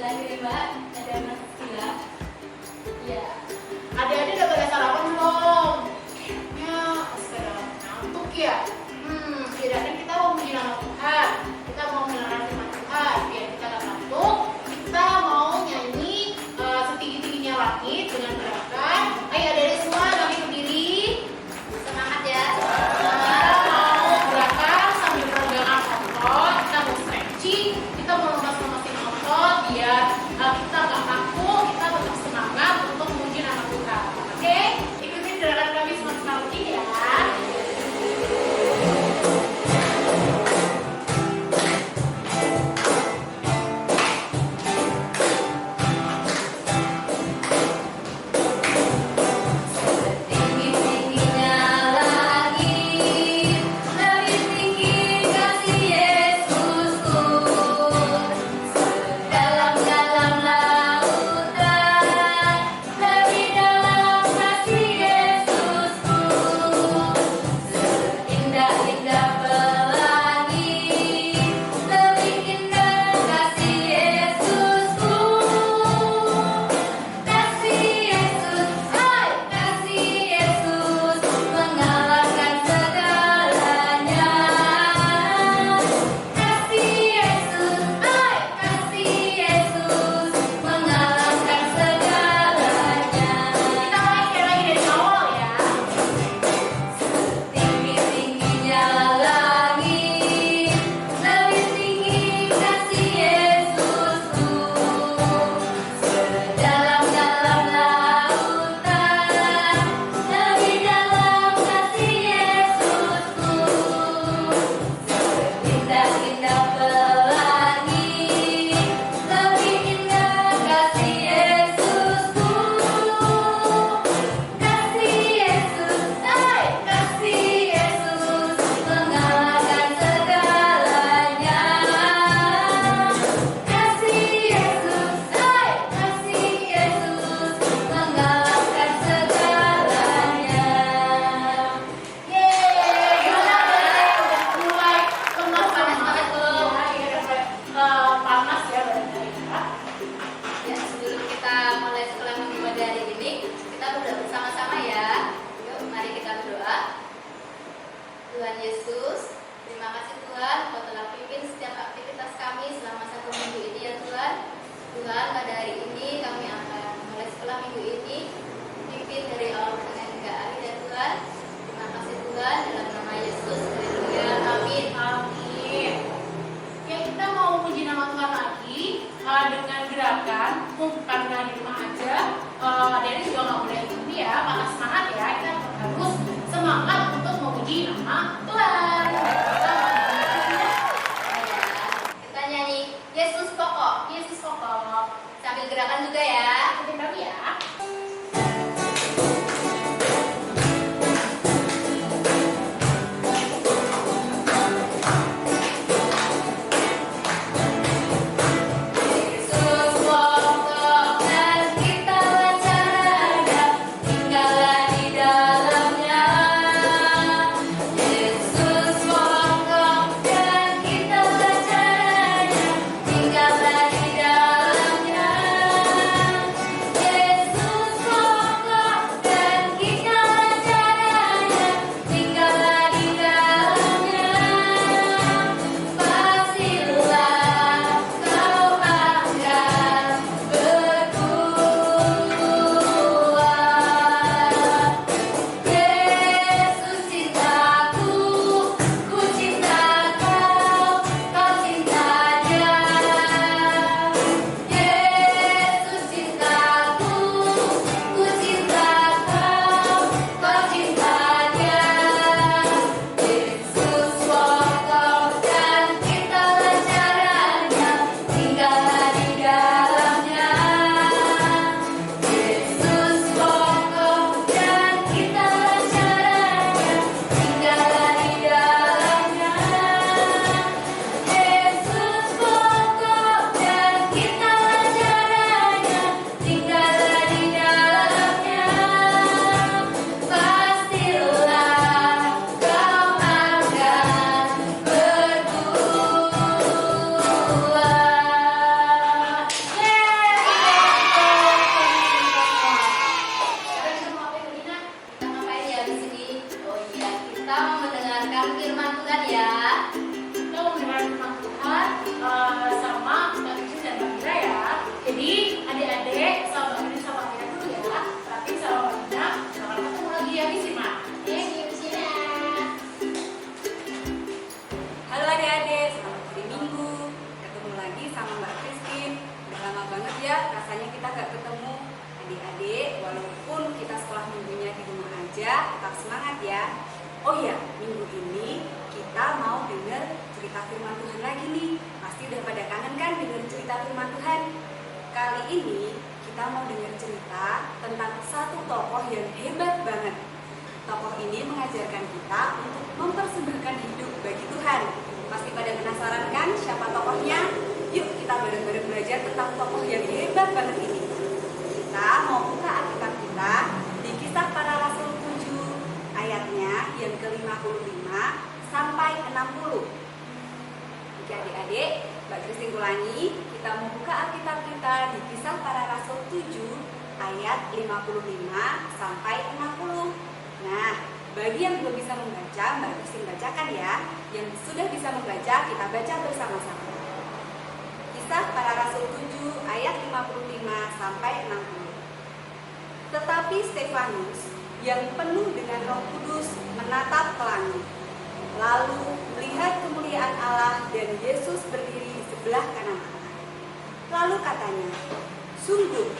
lagi Mbak, ada Mas Gila. Ya, adik-adik udah pada sarapan belum? Ya, sekarang ngantuk ya. Kira-kira kita mau puji nama Tuhan, kita mau mengenal firman Tuhan, biar kita gak ngantuk. Kita mau nyanyi setinggi-tingginya langit dengan gerakan. Ayo adik-adik semua kami berdiri. Semangat ya. Kita mau gerakan sambil peregangan otot. Kita mau stretching, kita mau lemas-lemasin otot biar kita gak kaku, kita tetap semangat untuk memuji nama Tuhan. Oke? Ikutin gerakan kami semangat ya. Tuhan Yesus, terima kasih Tuhan, Kau telah pimpin setiap aktivitas kami selama 1 minggu ini ya Tuhan. Tuhan, pada hari ini kami akan mulai sekolah minggu ini, pimpin dari awal pertengahan hingga akhir ya Tuhan. Terima kasih Tuhan, dalam nama Yesus, haleluya, amin. Amin. Ya, kita mau puji nama Tuhan lagi dengan gerakan, bukan di rumah aja. Dari juga nggak boleh berhenti ya, malah semangat ya. Kita harus semangat untuk memuji nama Tuhan. Kita nyanyi Yesus pokok, Yesus pokok. sambil gerakan juga ya. Ikutin kami ya. Yesus kita gak ketemu. Adik-adik, walaupun kita sekolah minggunya di rumah aja, tetap semangat ya. Oh iya, minggu ini kita mau dengar cerita firman Tuhan lagi nih. Pasti udah pada kangen kan dengar cerita firman Tuhan? Kali ini kita mau dengar cerita tentang satu tokoh yang hebat banget. Tokoh ini mengajarkan kita untuk mempersembahkan hidup bagi Tuhan. Pasti pada penasaran kan siapa tokohnya? Yuk kita bareng-bareng belajar tentang tokoh yang hebat banget ini. Kita mau buka Alkitab kita di Kisah Para Rasul 7 ayatnya yang ke-55 sampai 60. Oke adik-adik, Mbak Kristin ulangi, kita mau buka Alkitab kita di Kisah Para Rasul 7 ayat 55 sampai 60. Nah, bagi yang belum bisa membaca, Mbak Kristin bacakan ya. Yang sudah bisa membaca, kita baca bersama-sama. Kisah Para Rasul 7 ayat 55 sampai 60. Tetapi Stefanus yang penuh dengan Roh Kudus menatap ke langit, lalu melihat kemuliaan Allah dan Yesus berdiri di sebelah kanan Allah. Lalu katanya, sungguh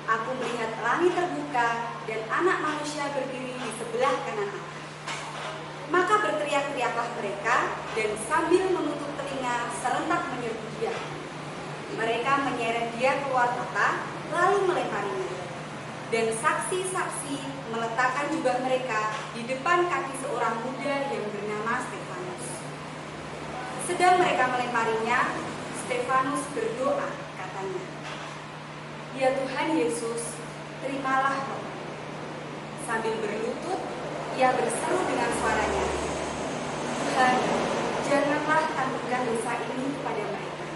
aku melihat langit terbuka dan Anak Manusia berdiri di sebelah kanan Allah. Maka berteriak-teriaklah mereka dan sambil menutup telinga serentak menyerbu dia. Mereka menyeret dia keluar kota lalu melemparinya. Dan saksi-saksi meletakkan jubah mereka di depan kaki seorang muda yang bernama Stefanus. Sedang mereka melemparinya, Stefanus berdoa, katanya, "Ya Tuhan Yesus, terimalah roh." Sambil berlutut, ia berseru dengan suaranya, "Tuhan, janganlah tangguhkan dosa ini kepada mereka."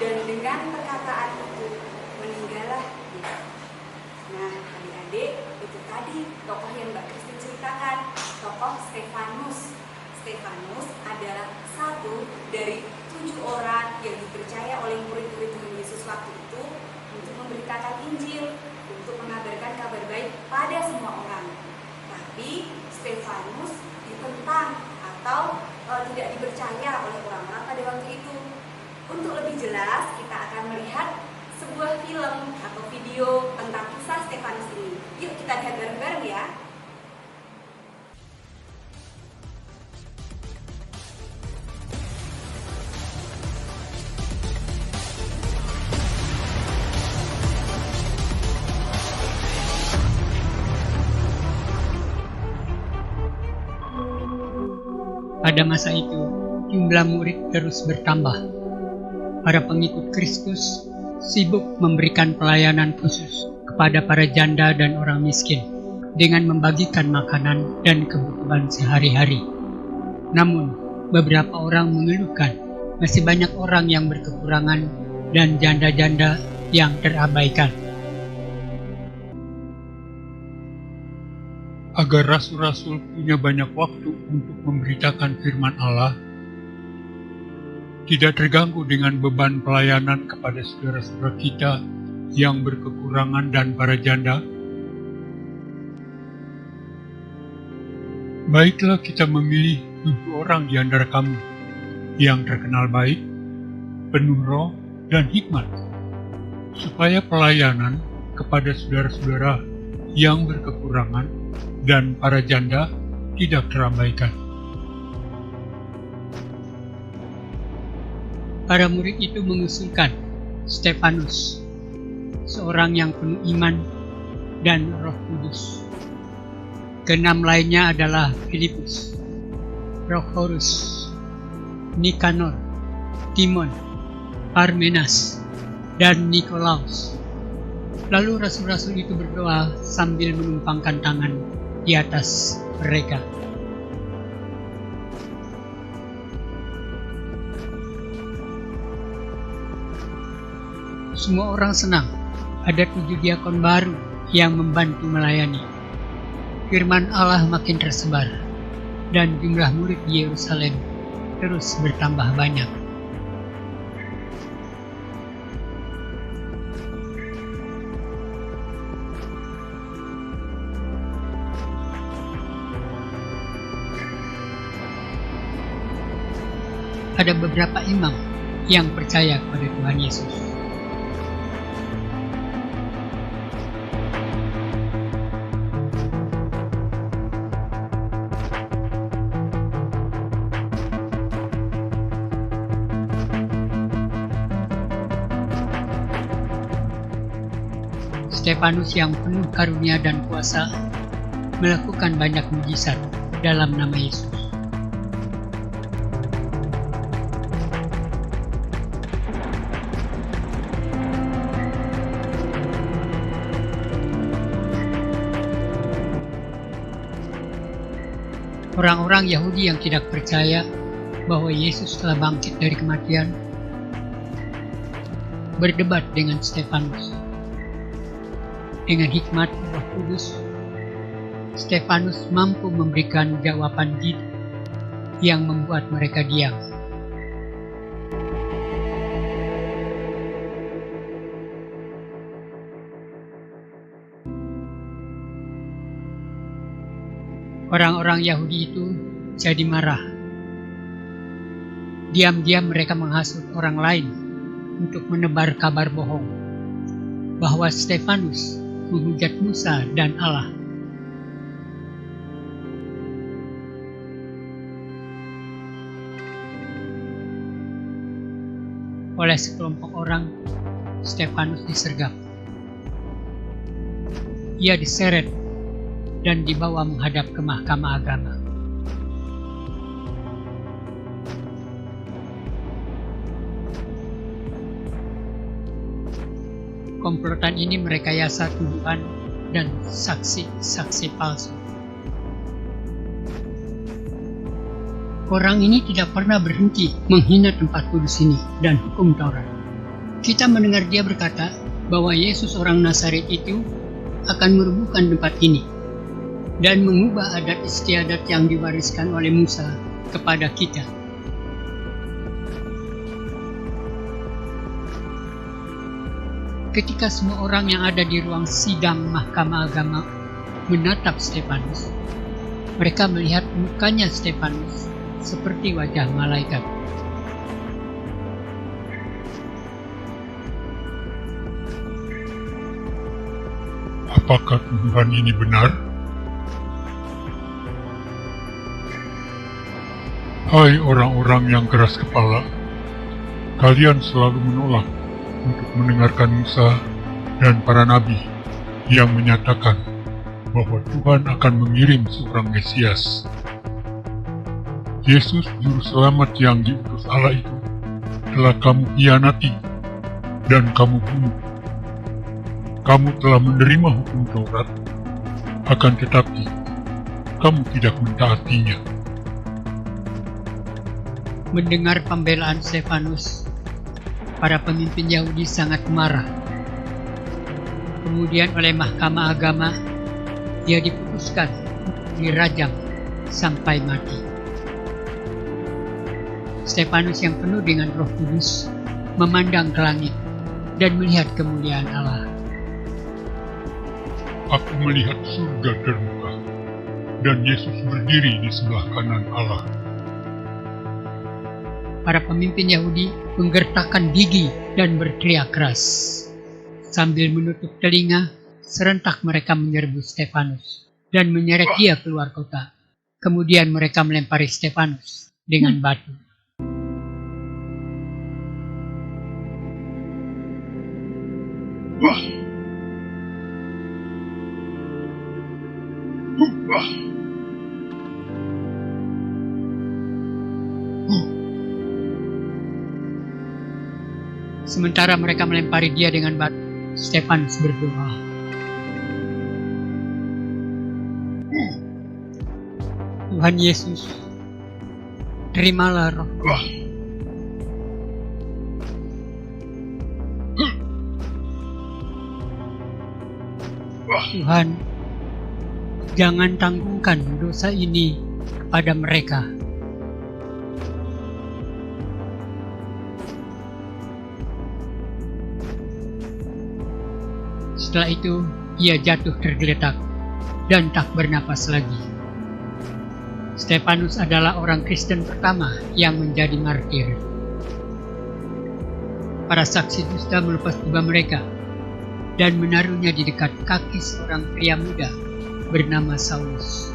Dan dengan perkataan itu, meninggallah dia. Nah, adik-adik, itu tadi tokoh yang Mbak Kristin ceritakan, tokoh Stefanus. Stefanus adalah satu dari 7 orang yang dipercaya oleh murid-murid Tuhan Yesus waktu itu untuk memberitakan Injil, untuk mengabarkan kabar baik pada semua orang. Tapi Stefanus ditentang atau tidak dipercaya oleh orang-orang pada waktu itu. Untuk lebih jelas, kita akan melihat sebuah film atau video tentang kisah Stefanus ini. Yuk kita lihat bareng-bareng ya. Pada masa itu, jumlah murid terus bertambah. Para pengikut Kristus sibuk memberikan pelayanan khusus kepada para janda dan orang miskin dengan membagikan makanan dan kebutuhan sehari-hari. Namun, beberapa orang mengeluhkan masih banyak orang yang berkekurangan dan janda-janda yang terabaikan. Agar rasul-rasul punya banyak waktu untuk memberitakan firman Allah, tidak terganggu dengan beban pelayanan kepada saudara-saudara kita yang berkekurangan dan para janda. Baiklah kita memilih 7 orang di antara kamu yang terkenal baik, penuh roh dan hikmat, supaya pelayanan kepada saudara-saudara yang berkekurangan dan para janda tidak terabaikan. Para murid itu mengusulkan Stefanus, seorang yang penuh iman dan Roh Kudus. Keenam lainnya adalah Filipus, Prochorus, Nikanor, Timon, Parmenas, dan Nikolaus. Lalu rasul-rasul itu berdoa sambil menumpangkan tangan di atas mereka. Semua orang senang ada 7 diakon baru yang membantu melayani. Firman Allah makin tersebar dan jumlah murid di Yerusalem terus bertambah banyak. Ada beberapa imam yang percaya kepada Tuhan Yesus. Stefanus yang penuh karunia dan kuasa melakukan banyak mujizat dalam nama Yesus. Orang-orang Yahudi yang tidak percaya bahwa Yesus telah bangkit dari kematian berdebat dengan Stefanus. Dengan hikmat Roh Kudus, Stefanus mampu memberikan jawaban yang membuat mereka diam. Orang-orang Yahudi itu jadi marah. Diam-diam mereka menghasut orang lain untuk menebar kabar bohong bahwa Stefanus menghujat Musa dan Allah. Oleh sekelompok orang, Stefanus disergap. Ia diseret dan dibawa menghadap ke Mahkamah Agama. Komplotan ini merekayasa tuduhan dan saksi-saksi palsu. Orang ini tidak pernah berhenti menghina tempat kudus ini dan hukum Taurat. Kita mendengar dia berkata bahwa Yesus orang Nazaret itu akan merubuhkan tempat ini dan mengubah adat istiadat yang diwariskan oleh Musa kepada kita. Ketika semua orang yang ada di ruang sidang Mahkamah Agama menatap Stefanus, mereka melihat mukanya Stefanus seperti wajah malaikat. Apakah tuduhan ini benar? Hai orang-orang yang keras kepala, kalian selalu menolak untuk mendengarkan Musa dan para nabi yang menyatakan bahwa Tuhan akan mengirim seorang Mesias. Yesus Juru Selamat yang diutus Allah itu telah kamu hianati dan kamu bunuh. Kamu telah menerima hukum Taurat, akan tetapi kamu tidak mentaatinya. Mendengar pembelaan Stefanus, para pemimpin Yahudi sangat marah. Kemudian oleh Mahkamah Agama, dia diputuskan untuk dirajam sampai mati. Stefanus yang penuh dengan Roh Kudus memandang ke langit dan melihat kemuliaan Allah. Aku melihat surga terbuka, dan Yesus berdiri di sebelah kanan Allah. Para pemimpin Yahudi menggertakkan gigi dan berteriak keras. Sambil menutup telinga, serentak mereka menyerbu Stefanus dan menyeret dia keluar kota. Kemudian mereka melempari Stefanus dengan batu. Sementara mereka melempari dia dengan batu, Stefanus berdoa. Tuhan Yesus, terimalah rohku. Tuhan, jangan tanggungkan dosa ini kepada mereka. Setelah itu, ia jatuh tergeletak dan tak bernapas lagi. Stefanus adalah orang Kristen pertama yang menjadi martir. Para saksi dusta melepas jubah mereka dan menaruhnya di dekat kaki seorang pria muda bernama Saulus.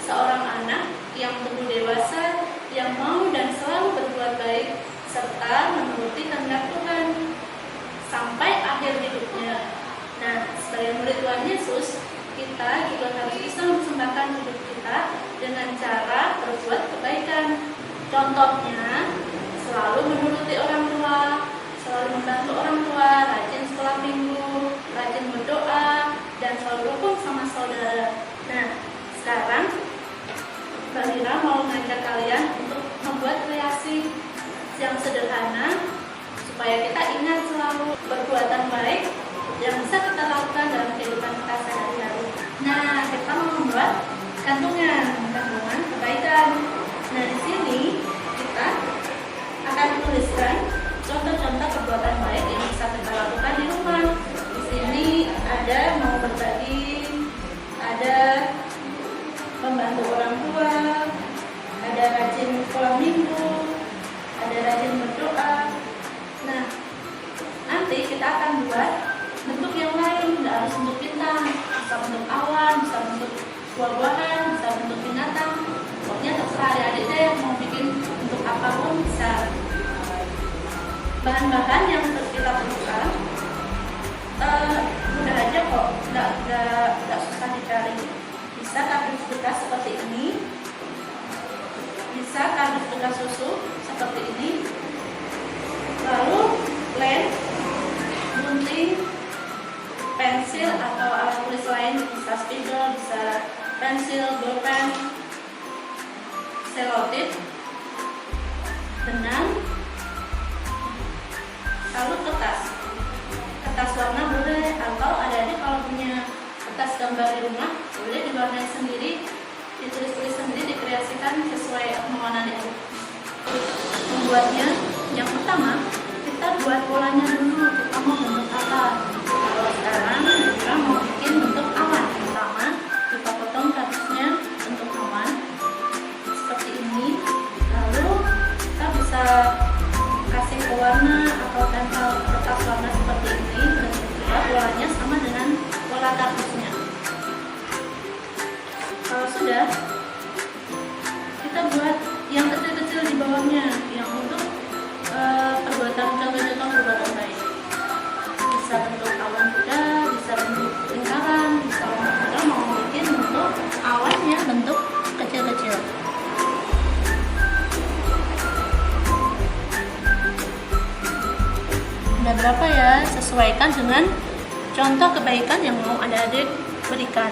seorang anak yang tumbuh dewasa, yang mau dan selalu berbuat baik, serta menuruti kehendak Tuhan sampai akhir hidupnya. Nah, sebagai murid Tuhan Yesus, kita juga harus bisa mempersembahkan hidup kita dengan cara berbuat kebaikan. Contohnya, selalu menuruti orang tua, selalu membantu orang tua, rajin sekolah minggu, rajin berdoa, dan selalu rukun sama saudara. Nah, sekarang Mbak Lira mau mengajak kalian untuk membuat kreasi yang sederhana supaya kita ingat selalu perbuatan baik yang bisa kita lakukan dalam kehidupan kita sehari-hari. Nah, kita mau membuat gantungan kebaikan. Nah, di sini kita akan tuliskan contoh-contoh perbuatan baik yang bisa kita lakukan di rumah. Di sini ada mau berbagi, ada membantu orang tua, ada rajin sekolah minggu, ada rajin berdoa. Nah, nanti kita akan buat bentuk yang lain, tidak harus bentuk bintang, bisa bentuk awan, bisa bentuk buah-buahan, bisa bentuk binatang. Pokoknya terserah adik-adik deh mau bikin bentuk apapun bisa. Bahan-bahan yang kita perlukan mudah aja kok, nggak susah dicari. Bisa kardus bekas seperti ini, bisa kardus bekas susu seperti ini, lalu lem, gunting, pensil atau alat tulis lain, bisa spidol, bisa pensil, bolpen, selotip, benang, lalu kertas warna boleh, atau adik-adik kalau punya kertas gambar di rumah boleh diwarnai sendiri, ditulis-tulis sendiri, dikreasikan sesuai kemauan adik-adik. Membuatnya, yang pertama kita buat polanya dulu, kita mau bentuk apa. Kalau sekarang kita mau bikin bentuk awan. Pertama kita potong kardusnya bentuk awan seperti ini, lalu kita bisa kasih pewarna atau tempel kertas warna seperti ini, dan kita polanya sama dengan pola kardusnya. Kalau sudah, kita buat yang kecil-kecil di bawahnya, yang untuk perbuatan contoh-contoh perbuatan baik. Bisa bentuk awan juga, bisa bentuk lingkaran, bisa kita mau bikin bentuk awannya bentuk kecil-kecil. Udah berapa ya? Sesuaikan dengan contoh kebaikan yang mau adik-adik berikan.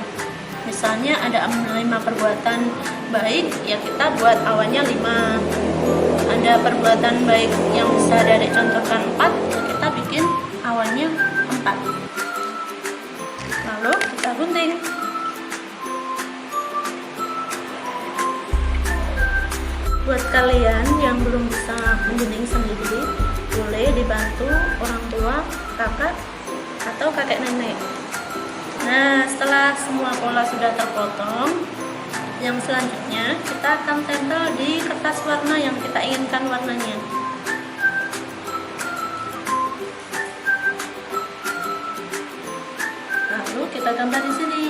Misalnya ada 5 perbuatan baik, ya kita buat awannya 5. Ada perbuatan baik yang bisa adik-adik contohkan 4, ya kita bikin awannya 4. Lalu kita gunting. Buat kalian yang belum bisa menggunting sendiri, boleh dibantu orang tua, kakak, atau kakek nenek. Nah, setelah semua pola sudah terpotong, yang selanjutnya kita akan tempel di kertas warna yang kita inginkan warnanya. Lalu kita gambar di sini.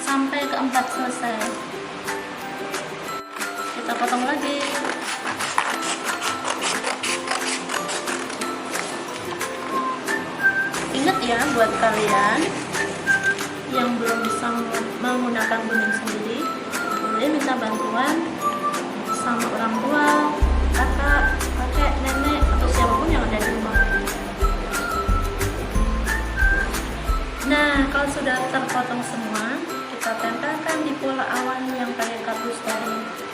Sampai keempat selesai. Kita potong lagi. Ingat ya, buat kalian yang belum bisa menggunakan gunting sendiri, boleh minta bantuan sama orang tua, kakak, kakek, nenek, atau siapapun yang ada di rumah. Nah, kalau sudah terpotong semua, kita tempelkan di pola awan yang pakai kardus tadi.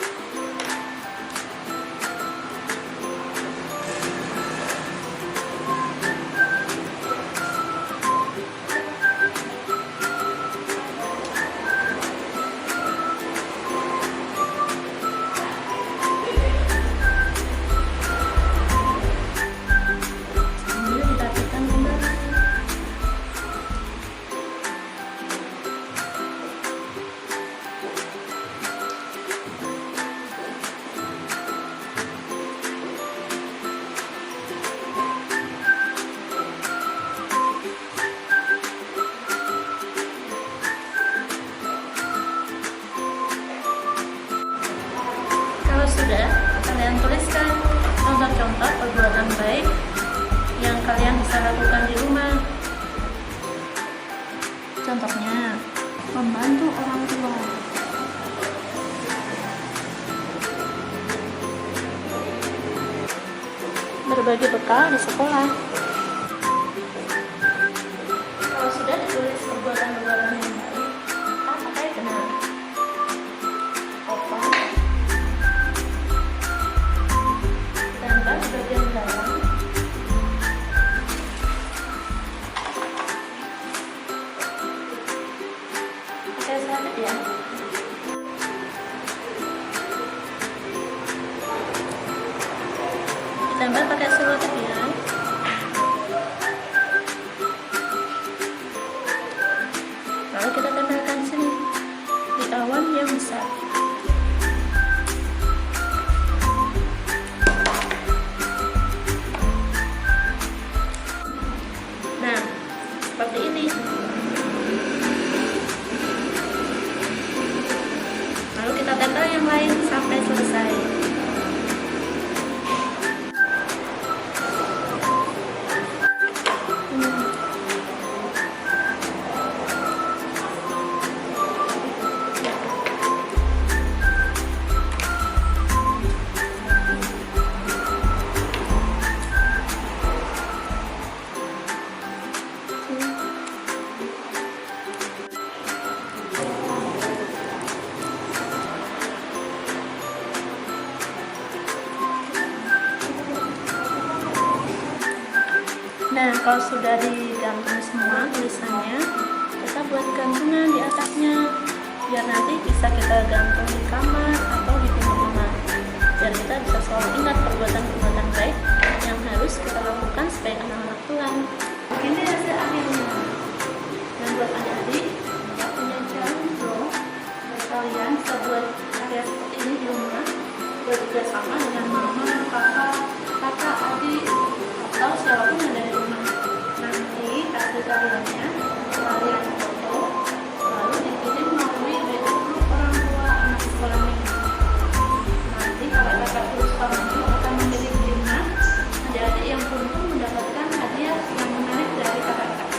lakukan di rumah. Contohnya, membantu orang tua, berbagi bekal di sekolah. Kalau sudah ditulis perbuatan-perbuatan yang baik, pakai benar. Opa, gambar di bagian dalam. Pakai selaput ya. Ditambah pakai selotip ya. Lalu kita tempelkan sini di awan yang besar. Nah, seperti ini. Lalu kita tempel yang lain sampai selesai. Nah, kalau sudah digantung semua tulisannya, kita buat gantungan di atasnya, biar nanti bisa kita gantung di kamar atau di pintu rumah, biar kita bisa selalu ingat perbuatan-perbuatan baik yang harus kita lakukan sebagai anak-anak Tuhan. Begini hasil akhirnya. Dan buat adik-adik yang punya challenge dong, kalian bisa buat karya seperti ini di rumah, bekerja sama dengan mama, kakak, adik, atau siapapun yang ada di rumah. Nanti hasil karyanya kalian foto, lalu dikirim melalui WA grup orang tua anak sekolah minggu. Nanti kakak-kakak terus minggu akan menjadi pemenang. Adik-adik yang beruntung mendapatkan hadiah yang menarik dari kakak-kakak.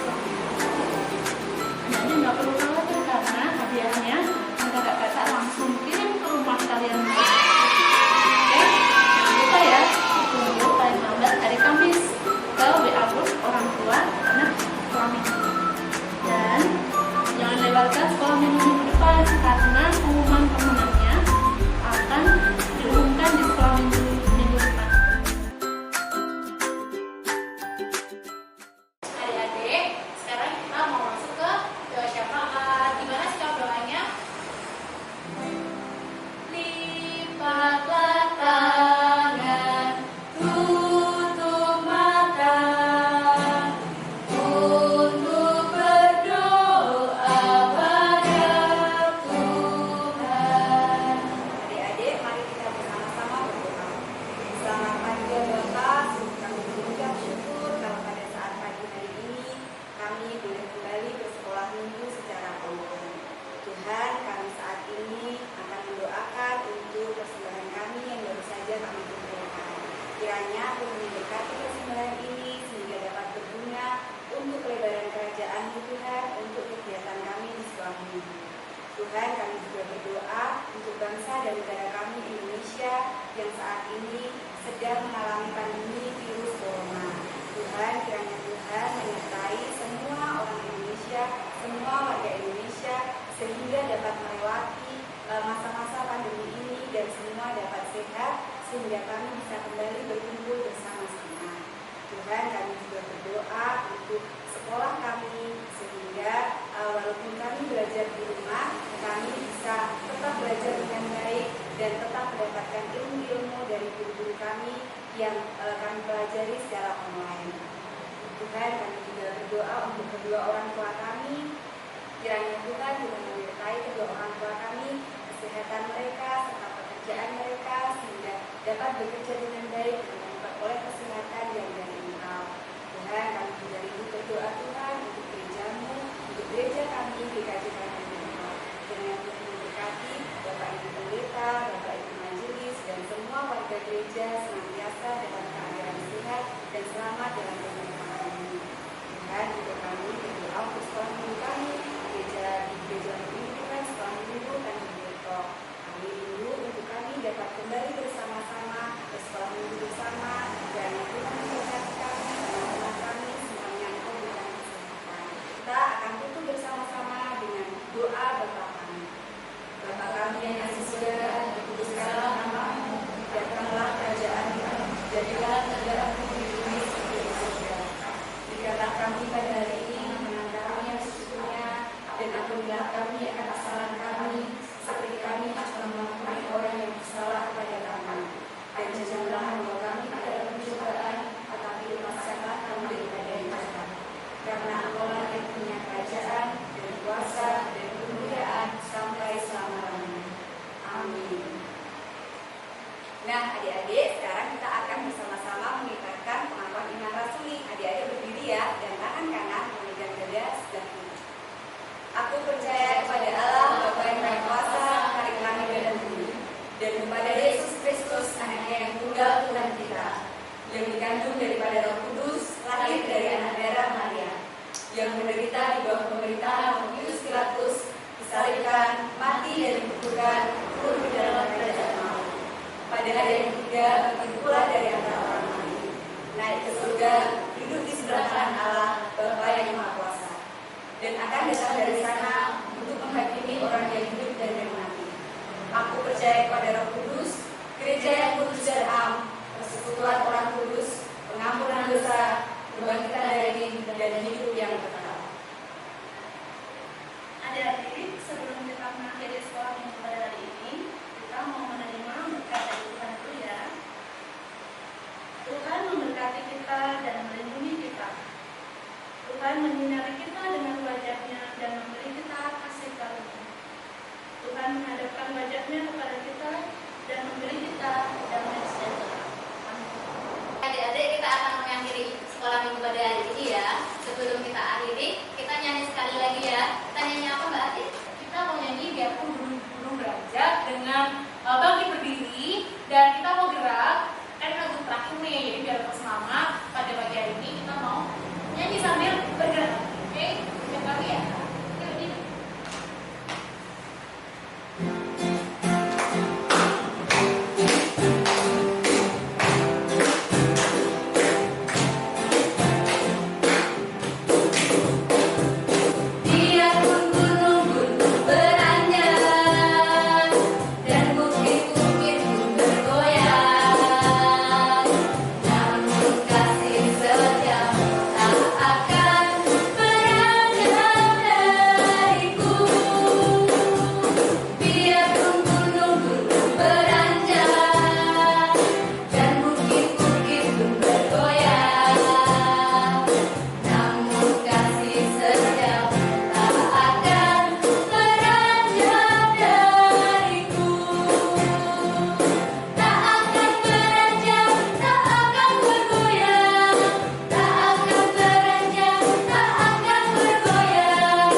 Adik-adik nggak perlu khawatir karena hadiahnya kakak-kakak langsung kirim ke rumah kalian. Oke, jangan lupa ya, tunggu paling lambat hari Kamis ke WA grup orang tua anak sekolah minggu. Dan jangan lewatkan sekolah minggu depan karena pengumuman pemenangnya akan diumumkan di sekolah minggu depan. Adik-adik, sekarang kita mau masuk ke doa syafaat. Gimana sikap doanya? Lipatlah tangan, tutup mata, untuk berdoa pada Tuhan. Adik-adik, mari kita bersama-sama berdoa. Selamat pagi ya Bapak, kami mengucap syukur kalau pada saat pagi hari ini kami boleh kembali ke sekolah minggu secara online. Tuhan, kami saat ini akan mendoakan untuk persembahan kami yang baru saja kami kumpulkan. Kiranya Tuhan memberkati persembahan ini sehingga dapat berguna untuk pelebaran kerajaan-Mu Tuhan, untuk kegiatan kami di sekolah minggu. Tuhan, kami juga berdoa untuk bangsa dan negara kami Indonesia yang saat ini sedang mengalami pandemi virus corona. Tuhan, kiranya Tuhan menyertai semua orang Indonesia, semua warga Indonesia, sehingga dapat melewati masa-masa pandemi ini dan semua dapat sehat, sehingga kami bisa kembali berkumpul bersama-sama. Tuhan, kami juga berdoa untuk sekolah kami, sehingga walaupun kami belajar di rumah, kami bisa tetap belajar dengan baik dan tetap mendapatkan ilmu-ilmu dari guru-guru kami yang kami pelajari secara online. Tuhan, kami juga berdoa untuk kedua orang tua kami. Kiranya Tuhan juga menyertai kedua orang tua kami, kesehatan mereka serta pekerjaan mereka, sehingga dapat bekerja dengan baik dan memperoleh kesehatan yang dari Engkau. Tuhan, kami juga rindu berdoa Tuhan untuk gereja-Mu, untuk gereja kami di KJKM Engkau. Kiranya Tuhan memberkati Bapak Ibu Pendeta, Bapak Ibu Majelis, dan semua warga gereja senantiasa dalam keadaan sehat dan selamat dalam pemerintahan ini. Tuhan agar aku melindungi seperti di surga. Berikanlah kami pada hari ini makanan kami yang sesungguhnya, dan ampunilah kami akan kesalahan kami, seperti kami juga mengampuni orang yang bersalah kepada kami. Dan janganlah membawa kami ke dalam pencobaan, tetapi lepaskanlah kami daripada yang jahat. Karena Engkau-lah yang punya kerajaan dan kuasa dan kemuliaan sampai selama-lamanya. Amin. Nah, adik-adik, sekarang kita akan bersama-sama mengibarkan pengakuan iman rasuli. Adik-adik berdiri ya, dan tangan kanan memegang dada sebelah kiri. Aku percaya kepada Allah, Bapa yang Maha Kuasa, Hari langit dan bumi, dan kepada Yesus Kristus, Anaknya yang tunggal Tuhan kita, yang dikandung daripada Roh Kudus, lahir dari anak darah Maria, yang menderita di bawah pemerintahan Pontius Pilatus, disalibkan, mati dan dikuburkan, turun ke dalam kerajaan maut. Pada hari yang ketiga, bangkit pula dari antara orang mati, naik ke surga, duduk di sebelah kanan Allah, Bapa yang Maha Kuasa, dan akan datang dari sana untuk menghakimi orang yang hidup dan yang mati. Aku percaya kepada Roh Kudus, gereja yang kudus dan am, persekutuan orang kudus, pengampunan dosa, kebangkitan dari dan hidup yang kekal. Adik-adik, sebelum kita mengakhiri sekolah minggu pada hari ini, kita mau menerima berkat dari Tuhan dulu ya. Tuhan memberkati kita dan melindungi kita. Tuhan menyinari kita dengan wajah-Nya dan memberi kita kasih karunia. Tuhan menghadapkan wajah-Nya kepada kita dan memberi kita damai sejahtera. Amin. Adik-adik, kita akan mengakhiri sekolah minggu pada hari ini ya. Sebelum kita akhiri, kita nyanyi sekali lagi ya. Kita nyanyi apa Mbak Ati? Kita mau nyanyi biarpun burung beranjak dengan bangkit berdiri, dan kita mau gerak. Kan lagu terakhir nih, jadi biar bersemangat pada pagi hari ini kita mau nyanyi sambil bergerak. Oke, siap lagi ya. Oke, berdiri. Biarpun gunung-gunung beranjak dan bukit-bukit pun bergoyang, namun kasih setiamu tak akan beranjak dariku. Biarpun gunung-gunung beranjak dan bukit-bukit pun bergoyang, namun kasih setiamu tak akan beranjak dariku. Tak akan beranjak, tak akan bergoyang, tak akan beranjak, tak akan bergoyang.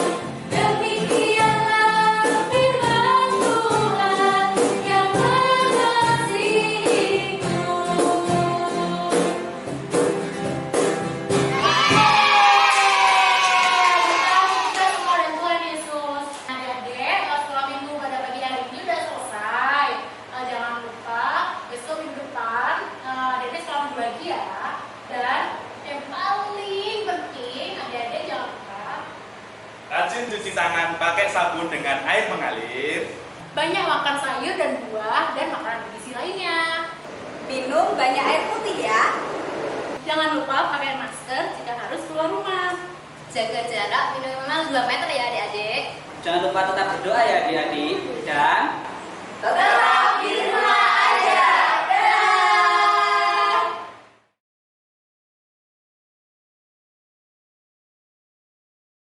Demikianlah firman Tuhan yang mengasihiku. Kita semua dan Tuhan Yesus. Adik-adik, sekolah minggu pada pagi hari ini udah selesai. Jangan lupa besok minggu depan adik-adik sekolah minggu lagi ya. Dan yang paling penting, adik-adik jangan lupa Rajin cuci tangan pakai sabun dengan air mengalir. banyak makan sayur dan buah dan makanan bergizi lainnya. Minum banyak air putih ya. Jangan lupa pakai masker jika harus keluar rumah. Jaga jarak minimal 2 meter ya adik-adik. Jangan lupa tetap berdoa ya adik-adik, dan Tetap di